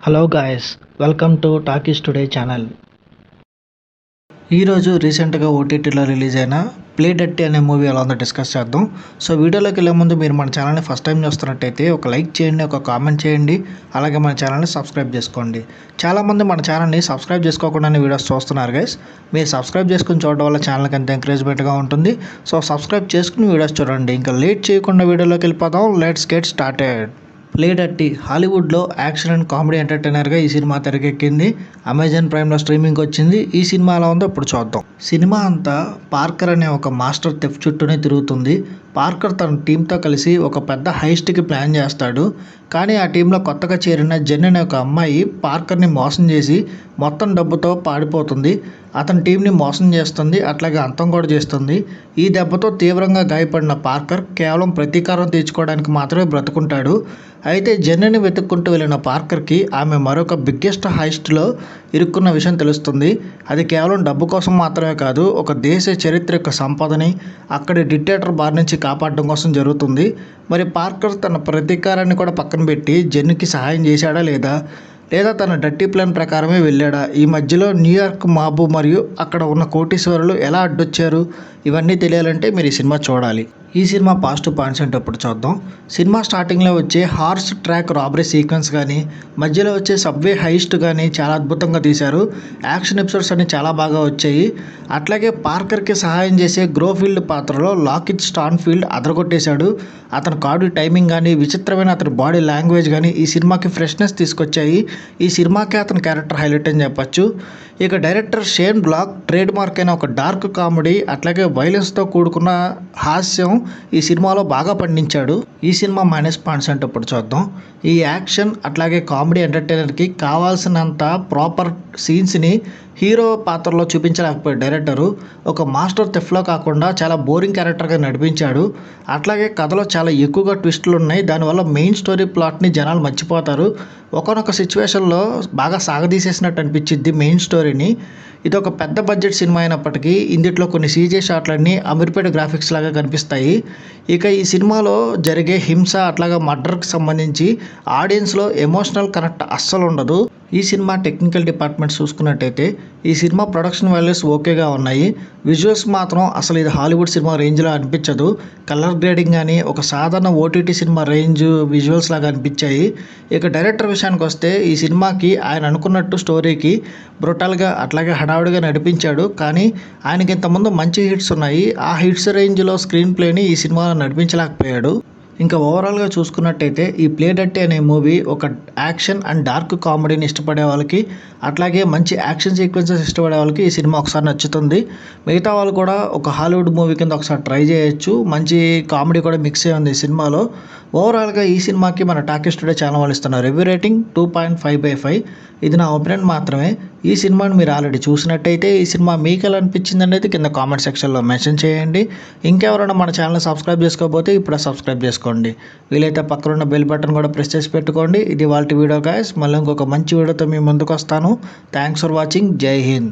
Hello guys, welcome to talkies today channel. ఈరోజు రీసెంట్గా ఓటీటీలో రిలీజ్ అయిన ప్లే డర్టీ అనే మూవీ ఎలా ఉందో డిస్కస్ చేద్దాం. సో వీడియోలోకి వెళ్ళే ముందు మీరు మన ఛానల్ని ఫస్ట్ టైం చూస్తున్నట్టయితే ఒక లైక్ చేయండి, ఒక కామెంట్ చేయండి, అలాగే మన ఛానల్ని సబ్స్క్రైబ్ చేసుకోండి. చాలామంది మన ఛానల్ని సబ్స్క్రైబ్ చేసుకోకుండానే వీడియోస్ చూస్తున్నారు గైస్. మీరు సబ్స్క్రైబ్ చేసుకుని చూడడం వల్ల ఛానల్కి ఎంత ఎంకరేజ్మెంట్గా ఉంటుంది. సో సబ్స్క్రైబ్ చేసుకుని వీడియోస్ చూడండి. ఇంకా లేట్ చేయకుండా వీడియోలోకి వెళ్ళిపోదాం. Let's get started. Play Dirty హాలీవుడ్లో యాక్షన్ అండ్ కామెడీ ఎంటర్టైనర్గా ఈ సినిమా తెరకెక్కింది. అమెజాన్ ప్రైమ్లో స్ట్రీమింగ్కి వచ్చింది. ఈ సినిమా ఎలా ఉందో ఇప్పుడు చూద్దాం. సినిమా అంతా పార్కర్ అనే ఒక మాస్టర్ థెఫ్ట్ చుట్టూనే తిరుగుతుంది. పార్కర్ తన టీంతో కలిసి ఒక పెద్ద హైస్ట్కి ప్లాన్ చేస్తాడు. కానీ ఆ టీంలో కొత్తగా చేరిన జెన్ అనే ఒక అమ్మాయి పార్కర్ని మోసం చేసి మొత్తం డబ్బుతో పాడిపోతుంది. అతని టీంని మోసం చేస్తుంది, అట్లాగే అంతం కూడా చేస్తుంది. ఈ దెబ్బతో తీవ్రంగా గాయపడిన పార్కర్ కేవలం ప్రతీకారం తీర్చుకోవడానికి మాత్రమే బ్రతుకుంటాడు. అయితే జెన్నీని వెతుక్కుంటూ వెళ్ళిన పార్కర్కి ఆమె మరొక బిగ్గెస్ట్ హైస్ట్లో ఇరుక్కున్న విషయం తెలుస్తుంది. అది కేవలం డబ్బు కోసం మాత్రమే కాదు, ఒక దేశ చరిత్ర యొక్క సంపదని అక్కడి డిక్టేటర్ బారి నుంచి కాపాడడం కోసం జరుగుతుంది. మరి పార్కర్ తన ప్రతీకారాన్ని కూడా పక్కన పెట్టి జెన్నీకి సహాయం చేశాడా లేదా తన డర్టీ ప్లాన్ ప్రకారమే వెళ్ళాడా? ఈ మధ్యలో న్యూయార్క్ మాబు మరియు అక్కడ ఉన్న కోటీశ్వరులు ఎలా అడ్డొచ్చారు? ఇవన్నీ తెలియాలంటే మీరు ఈ సినిమా చూడాలి. ఈ సినిమా పాజిటివ్ పాయింట్స్ ఏంటో ఇప్పుడు చూద్దాం. సినిమా స్టార్టింగ్లో వచ్చే హార్స్ ట్రాక్ రాబరీ సీక్వెన్స్ కానీ, మధ్యలో వచ్చే సబ్వే హైస్ట్ కానీ చాలా అద్భుతంగా తీశారు. యాక్షన్ ఎపిసోడ్స్ అన్ని చాలా బాగా వచ్చాయి. అట్లాగే పార్కర్కి సహాయం చేసే గ్రోఫీల్డ్ పాత్రలో లాకిట్ స్టాన్ఫీల్డ్ అదరగొట్టేశాడు. అతని కాడు టైమింగ్ కానీ, విచిత్రమైన అతని బాడీ లాంగ్వేజ్ కానీ ఈ సినిమాకి ఫ్రెష్నెస్ తీసుకొచ్చాయి. ఈ సినిమాకి అతని క్యారెక్టర్ హైలైట్ అని చెప్పచ్చు. ఇక director Shane Black trademark అయిన ఒక డార్క్ కామెడీ అట్లాగే వైలెన్స్తో కూడుకున్న హాస్యం ఈ సినిమాలో బాగా పండించాడు. ఈ సినిమా మైనస్ పాయింట్స్ అంటే ఇప్పుడు చూద్దాం. ఈ యాక్షన్ అట్లాగే కామెడీ ఎంటర్టైనర్కి కావాల్సినంత ప్రాపర్ సీన్స్ని హీరో పాత్రలో చూపించలేకపోయాడు డైరెక్టరు. ఒక మాస్టర్ థెఫ్ట్లో కాకుండా చాలా బోరింగ్ క్యారెక్టర్గా నడిపించాడు. అట్లాగే కథలో చాలా ఎక్కువగా ట్విస్టులు ఉన్నాయి. దానివల్ల మెయిన్ స్టోరీ ప్లాట్ని జనాలు మర్చిపోతారు. ఒకనొక సిచ్యువేషన్లో బాగా సాగదీసేసినట్టు అనిపించింది మెయిన్ స్టోరీని. ఇది ఒక పెద్ద బడ్జెట్ సినిమా అయినప్పటికీ ఇందులో కొన్ని సీజీ షాట్లన్నీ అమీర్పేట గ్రాఫిక్స్ లాగా కనిపిస్తాయి. ఇక ఈ సినిమాలో జరిగే హింస అట్లాగా మర్డర్కి సంబంధించి ఆడియన్స్లో ఎమోషనల్ కనెక్ట్ అస్సలు ఉండదు. ఈ సినిమా టెక్నికల్ డిపార్ట్మెంట్ చూసుకున్నట్టయితే ఈ సినిమా ప్రొడక్షన్ వాల్యూస్ ఓకేగా ఉన్నాయి. విజువల్స్ మాత్రం అసలు ఇది హాలీవుడ్ సినిమా రేంజ్లో అనిపించదు. కలర్ గ్రేడింగ్ కానీ ఒక సాధారణ ఓటీటీ సినిమా రేంజ్ విజువల్స్ లాగా అనిపించాయి. ఇక డైరెక్టర్ విషయానికి వస్తే ఈ సినిమాకి ఆయన అనుకున్నట్టు స్టోరీకి బ్రూటల్గా అట్లాగే హడావుడిగా నడిపించాడు. కానీ ఆయనకి ఇంతకుముందు మంచి హిట్స్ ఉన్నాయి. ఆ హిట్స్ రేంజ్లో స్క్రీన్ ప్లేని ఈ సినిమాలో నడిపించలేకపోయాడు. ఇంకా ఓవరాల్గా చూసుకున్నట్టయితే ఈ ప్లే డర్టీ అనే మూవీ ఒక యాక్షన్ అండ్ డార్క్ కామెడీని ఇష్టపడే వాళ్ళకి అట్లాగే మంచి యాక్షన్ సీక్వెన్సెస్ ఇష్టపడే వాళ్ళకి ఈ సినిమా ఒకసారి నచ్చుతుంది. మిగతా వాళ్ళు కూడా ఒక హాలీవుడ్ మూవీ కింద ఒకసారి ట్రై చేయొచ్చు. మంచి కామెడీ కూడా మిక్స్ అయ్యి ఉంది ఈ సినిమాలో. ఓవరాల్గా ఈ సినిమాకి మన టాకీస్ టుడే ఛానల్ వాళ్ళు ఇస్తున్న రివ్యూ రేటింగ్ 2.5/5. ఇది నా ఒపీనియన్ మాత్రమే. ఈ సినిమాని మీరు ఆల్రెడీ చూసినట్టయితే ఈ సినిమా మీకు ఎలా అనిపించింది అనేది కింద కామెంట్ సెక్షన్లో మెన్షన్ చేయండి. ఇంకెవరైనా మన ఛానల్ సబ్స్క్రైబ్ చేసుకోకపోతే ఇప్పుడే సబ్స్క్రైబ్ చేసుకోండి. వీలైతే పక్కనున్న బెల్ బటన్ కూడా ప్రెస్ చేసి పెట్టుకోండి. ఇది వాళ్ళ వీడియో గాయస్. మళ్ళీ ఇంకొక మంచి వీడియోతో మీ ముందుకు వస్తాను. Thanks for watching. జై హింద్.